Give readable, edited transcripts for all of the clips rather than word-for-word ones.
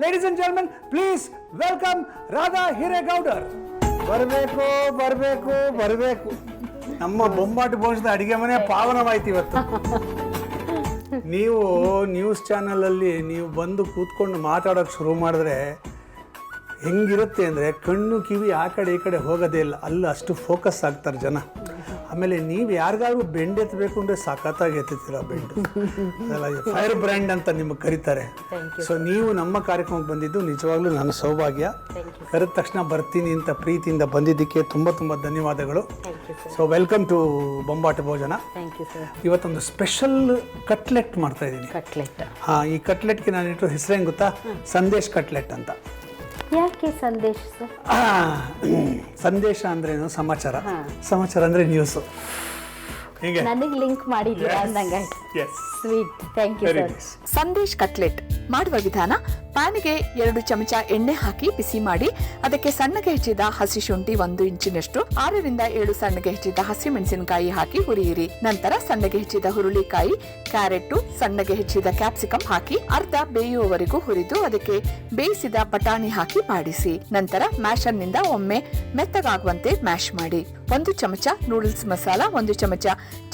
Ladies and gentlemen, please welcome Radha Hiregoudar. ಬರಬೇಕು. ನಮ್ಮ ಬೊಂಬಾಟು ಭೋಜನದ ಅಡಿಗೆ ಮನೆ ಪಾವನವಾಯ್ತು ಇವತ್ತು. ನೀವು ನ್ಯೂಸ್ ಚಾನಲಲ್ಲಿ ನೀವು ಬಂದು ಕೂತ್ಕೊಂಡು ಮಾತಾಡೋಕ್ಕೆ ಶುರು ಮಾಡಿದ್ರೆ ಹೆಂಗಿರುತ್ತೆ ಅಂದರೆ ಕಣ್ಣು ಕಿವಿ ಆ ಕಡೆ ಈ ಕಡೆ ಹೋಗೋದೇ ಇಲ್ಲ, ಅಲ್ಲಿ ಅಷ್ಟು ಫೋಕಸ್ ಆಗ್ತಾರೆ ಜನ. ಆಮೇಲೆ ನೀವು ಯಾರಿಗಾದ್ರು ಬೆಂಡ್ ಎತ್ತಬೇಕು ಅಂದರೆ ಸಖತ್ತಾಗಿ ಎತ್ತುತ್ತೀರ ಬೆಂಡು. ಅದೆಲ್ಲ ಫೈರ್ ಬ್ರ್ಯಾಂಡ್ ಅಂತ ನಿಮಗೆ ಕರೀತಾರೆ. ಸೊ ನೀವು ನಮ್ಮ ಕಾರ್ಯಕ್ರಮಕ್ಕೆ ಬಂದಿದ್ದು ನಿಜವಾಗ್ಲೂ ನನ್ನ ಸೌಭಾಗ್ಯ. ಕರೆದ ತಕ್ಷಣ ಬರ್ತೀನಿ ಅಂತ ಪ್ರೀತಿಯಿಂದ ಬಂದಿದ್ದಕ್ಕೆ ತುಂಬ ತುಂಬ ಧನ್ಯವಾದಗಳು. ಸೊ ವೆಲ್ಕಮ್ ಟು ಬೊಂಬಾಟು ಭೋಜನ. ಇವತ್ತೊಂದು ಸ್ಪೆಷಲ್ ಕಟ್ಲೆಟ್ ಮಾಡ್ತಾ ಇದ್ದೀನಿ. ಹಾಂ, ಈ ಕಟ್ಲೆಟ್ಗೆ ನಾನು ಇಟ್ಟು ಹೆಸರೇನು ಗೊತ್ತಾ? ಸಂದೇಶ್ ಕಟ್ಲೆಟ್ ಅಂತ. ಯಾಕೆ ಸಂದೇಶ ಸರ್? ಸಂದೇಶ ಅಂದ್ರೇನು? ಸಮಾಚಾರ. ಸಮಾಚಾರ ಅಂದ್ರೆ ನ್ಯೂಸ್. ಹೀಗೆ ನನಗೆ ಲಿಂಕ್ ಮಾಡಿದ್ದೀರಾ ಅಂದಂಗೆ. Sweet. Thank you sir. Sandesh cutlet ಮಾಡುವ ವಿಧಾನ: ಪ್ಯಾನ್ಗೆ 2 ಚಮಚ ಎಣ್ಣೆ ಹಾಕಿ ಬಿಸಿ ಮಾಡಿ ಅದಕ್ಕೆ ಸಣ್ಣಗೆ ಹೆಚ್ಚಿದ ಹಸಿ ಶುಂಠಿ 1 ಇಂಚಿನಷ್ಟು, 6 ರಿಂದ 7 ಸಣ್ಣಗೆ ಹೆಚ್ಚಿದ ಹಸಿ ಮೆಣಸಿನಕಾಯಿ ಹಾಕಿ ಹುರಿಯಿರಿ. ನಂತರ ಸಣ್ಣಗೆ ಹೆಚ್ಚಿದ ಹುರುಳಿಕಾಯಿ, ಕ್ಯಾರೆಟ್, ಸಣ್ಣಗೆ ಹೆಚ್ಚಿದ ಕ್ಯಾಪ್ಸಿಕಮ್ ಹಾಕಿ ಅರ್ಧ ಬೇಯುವವರೆಗೂ ಹುರಿದು ಅದಕ್ಕೆ ಬೇಯಿಸಿದ ಬಟಾಣಿ ಹಾಕಿ ಬಾಡಿಸಿ. ನಂತರ ಮ್ಯಾಶರ್ ನಿಂದ ಒಮ್ಮೆ ಮೆತ್ತಗಾಗುವಂತೆ ಮ್ಯಾಶ್ ಮಾಡಿ. 1 ಚಮಚ ನೂಡಲ್ಸ್ ಮಸಾಲ, 1 ಚಮಚ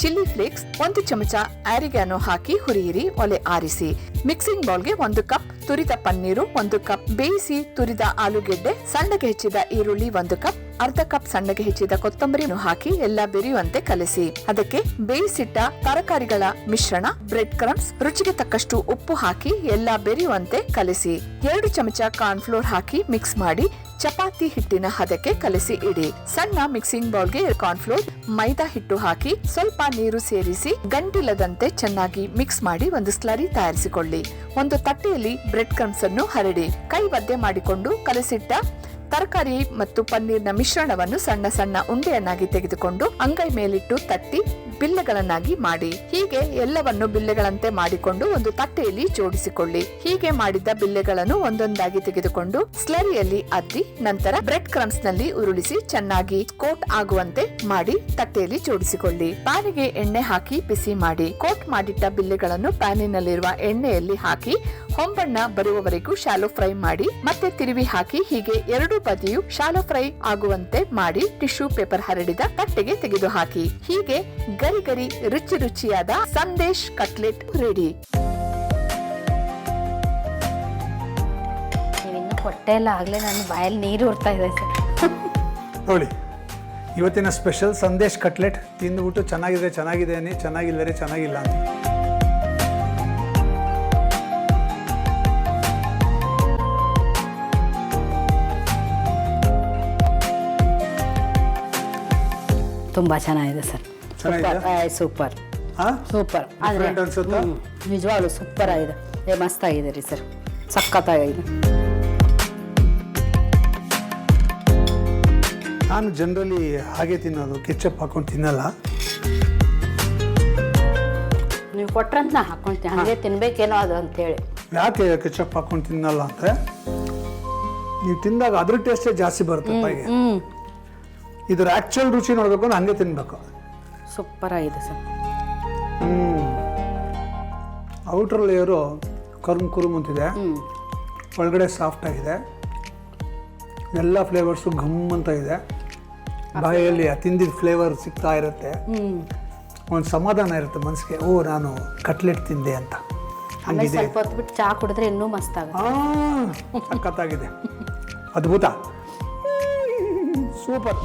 ಚಿಲ್ಲಿ ಫ್ಲೇಕ್ಸ್, 1 ಚಮಚ ಆರಿಗ್ಯಾನೋ ಹಾಕಿ ಹುರಿಯಿರಿ. ಒಲೆ ಆರಿಸಿ. ಮಿಕ್ಸಿಂಗ್ ಬೌಲ್ಗೆ 1 ಕಪ್ ತುರಿದ ಪನ್ನೀರು, 1 ಕಪ್ ಬೇಯಿಸಿ ತುರಿದ ಆಲೂಗೆಡ್ಡೆ, ಸಣ್ಣಗೆ ಹೆಚ್ಚಿದ ಈರುಳ್ಳಿ 1 ಕಪ್, ಅರ್ಧ ಕಪ್ ಸಣ್ಣಗೆ ಹೆಚ್ಚಿದ ಕೊತ್ತಂಬರಿಯನ್ನು ಹಾಕಿ ಎಲ್ಲ ಬೆರೆಯುವಂತೆ ಕಲಸಿ. ಅದಕ್ಕೆ ಬೇಯಿಸಿಟ್ಟ ತರಕಾರಿಗಳ ಮಿಶ್ರಣ, ಬ್ರೆಡ್ ಕ್ರಮ್ಸ್, ರುಚಿಗೆ ತಕ್ಕಷ್ಟು ಉಪ್ಪು ಹಾಕಿ ಎಲ್ಲ ಬೆರೆಯುವಂತೆ ಕಲಸಿ. 2 ಚಮಚ ಕಾರ್ನ್ ಫ್ಲೋರ್ ಹಾಕಿ ಮಿಕ್ಸ್ ಮಾಡಿ ಚಪಾತಿ ಹಿಟ್ಟಿನ ಹದಕ್ಕೆ ಕಲಸಿ ಇಡಿ. ಸಣ್ಣ ಮಿಕ್ಸಿಂಗ್ ಬೌಲ್ಗೆ ಕಾರ್ನ್ ಫ್ಲೋರ್, ಮೈದಾ ಹಿಟ್ಟು ಹಾಕಿ ಸ್ವಲ್ಪ ನೀರು ಸೇರಿಸಿ ಗಂಟಿಲ್ಲದಂತೆ ಚೆನ್ನಾಗಿ ಮಿಕ್ಸ್ ಮಾಡಿ ಒಂದು ಸ್ಲರಿ ತಯಾರಿಸಿಕೊಳ್ಳಿ. ಒಂದು ತಟ್ಟೆಯಲ್ಲಿ ಬ್ರೆಡ್ ಕ್ರಮ್ಸ್ ಅನ್ನು ಹರಡಿ ಕೈ ಒದ್ದೆ ಮಾಡಿಕೊಂಡು ಕಲಸಿಟ್ಟ ತರಕಾರಿ ಮತ್ತು ಪನ್ನೀರ್ನ ಮಿಶ್ರಣವನ್ನು ಸಣ್ಣ ಸಣ್ಣ ಉಂಡೆಯನ್ನಾಗಿ ತೆಗೆದುಕೊಂಡು ಅಂಗೈ ಮೇಲಿಟ್ಟು ತಟ್ಟಿ ಬಿಲ್ಲೆಗಳನ್ನಾಗಿ ಮಾಡಿ. ಹೀಗೆ ಎಲ್ಲವನ್ನು ಬಿಲ್ಲೆಗಳಂತೆ ಮಾಡಿಕೊಂಡು ಒಂದು ತಟ್ಟೆಯಲ್ಲಿ ಜೋಡಿಸಿಕೊಳ್ಳಿ. ಹೀಗೆ ಮಾಡಿದ್ದ ಬಿಲ್ಲೆಗಳನ್ನು ಒಂದೊಂದಾಗಿ ತೆಗೆದುಕೊಂಡು ಸ್ಲರಿಯಲ್ಲಿ ಅದ್ದಿ ನಂತರ ಬ್ರೆಡ್ ಕ್ರಮ್ಸ್ ನಲ್ಲಿ ಉರುಳಿಸಿ ಚೆನ್ನಾಗಿ ಕೋಟ್ ಆಗುವಂತೆ ಮಾಡಿ ತಟ್ಟೆಯಲ್ಲಿ ಜೋಡಿಸಿಕೊಳ್ಳಿ. ಪ್ಯಾನಿಗೆ ಎಣ್ಣೆ ಹಾಕಿ ಬಿಸಿ ಮಾಡಿ ಕೋಟ್ ಮಾಡಿಟ್ಟ ಬಿಲ್ಲೆಗಳನ್ನು ಪ್ಯಾನಿನಲ್ಲಿರುವ ಎಣ್ಣೆಯಲ್ಲಿ ಹಾಕಿ ಹೊಂಬಣ್ಣ ಬರುವವರೆಗೂ ಶಾಲೋ ಫ್ರೈ ಮಾಡಿ ಮತ್ತೆ ತಿರುವಿ ಹಾಕಿ. ಹೀಗೆ 2 ಬದಿಯು ಶಾಲೋ ಫ್ರೈ ಆಗುವಂತೆ ಮಾಡಿ ಟಿಶ್ಯೂ ಪೇಪರ್ ಹರಡಿದ ತಟ್ಟೆಗೆ ತೆಗೆದು ಹಾಕಿ. ಹೀಗೆ ಗರಿ ಗರಿ ರುಚಿ ರುಚಿಯಾದ ಸಂದೇಶ್ ಕಟ್ಲೆಟ್ ರೆಡಿ. ನೀವಿನ್ನು ಹೊಟ್ಟೆ ಎಲ್ಲ ಆಗ್ಲೇ ನನ್ನ ಬಾಯಲ್ಲಿ ನೀರು ಉರ್ತಾ ಇದೆ ಸರ್. ನೋಡಿ, ಇವತ್ತಿನ ಸ್ಪೆಷಲ್ ಸಂದೇಶ್ ಕಟ್ಲೆಟ್ ತಿಂದುಬಿಟ್ಟು ಚೆನ್ನಾಗಿದೆ ಚೆನ್ನಾಗಿಲ್ಲರೆ ಚೆನ್ನಾಗಿಲ್ಲ ಅಂತ. ತುಂಬಾ ಚೆನ್ನಾಗಿದೆ ಸರ್. Super super. ಆದರೆ ನಿಜವಾಗ್ಲೂ ಸೂಪರ್ ಆಗಿದೆ. ಮಸ್ತ್ ಆಗಿದೆ ರೀ ಸರ್, ಸಖತ್ತಾಗಿದೆ. ನಾನು ಜನರಲಿ ಹಾಗೆ ತಿನ್ನೋದು, ಕೆಚಪ್ ಹಾಕೊಂಡು ತಿನ್ನಲ್ಲ. ನೀವು ಕೊಟ್ರಂತ ನಾ ಹಾಕೊಂತೀನಿ, ಹಾಗೆ ತಿನ್ಬೇಕೇನೋ ಅದು ಅಂತೇಳಿ. ಯಾಕೆ ಕೆಚಪ್ ಹಾಕೊಂಡು ತಿನ್ನಲ್ಲ ಅಂದರೆ ನೀವು ತಿಂದಾಗ ಅದ್ರ ಟೇಸ್ಟೇ ಜಾಸ್ತಿ ಬರುತ್ತೆ ಬಾಯಿಗೆ. ಇದ್ರ ಆಕ್ಚುಯಲ್ ರುಚಿ ನೋಡ್ಬೇಕು ಅಂದ್ರೆ ಹಂಗೆ ತಿನ್ಬೇಕು. ಸೂಪರ್ ಆಗಿದೆ ಸರ್. ಔಟರ್ ಲೇಯರು ಕುರುಮ್ ಅಂತಿದೆ, ಒಳಗಡೆ ಸಾಫ್ಟ್ ಆಗಿದೆ, ಎಲ್ಲ ಫ್ಲೇವರ್ಸು ಘಮ್ ಅಂತ ಇದೆ. ಬಾಯಲ್ಲಿ ತಿಂದಿದ್ದ ಫ್ಲೇವರ್ ಸಿಗ್ತಾ ಇರುತ್ತೆ, ಒಂದು ಸಮಾಧಾನ ಇರುತ್ತೆ ಮನಸ್ಸಿಗೆ. ಓ, ನಾನು ಕಟ್ಲೆಟ್ ತಿಂದೆ ಅಂತ. ಹಂಗಿದೆ. ಸ್ವಲ್ಪ ಹೊತ್ತು ಬಿಟ್ಟು ಚಾ ಕುಡಿದ್ರೆ ಇನ್ನೂ ಮಸ್ತ್ ಆಗುತ್ತೆ. ಸಖತ್ತಾಗಿದೆ, ಅದ್ಭುತ, ಸೂಪರ್.